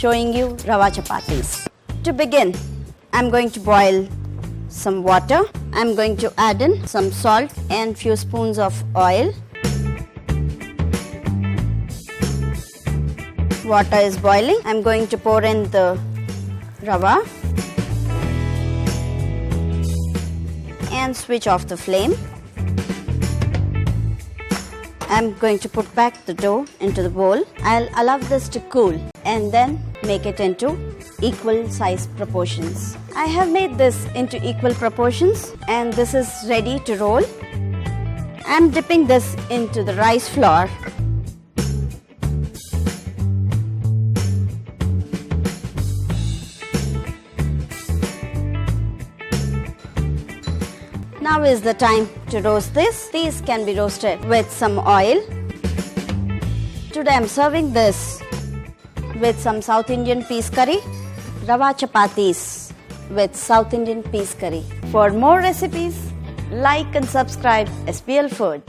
showing you Rava Chapatis. To begin, I'm going to boil some water. I'm going to add in some salt and few spoons of oil. Water is boiling. I'm going to pour in the Rava and switch off the flame. I'm going to put back the dough into the bowl. I'll allow this to cool and then make it into equal size proportions. I have made this into equal proportions and this is ready to roll. I'm dipping this into the rice flour. Now is the time to roast this. These can be roasted with some oil. Today I am serving this with some South Indian peas curry, Rava Chapatis with South Indian peas curry. For more recipes, like and subscribe SPL Food.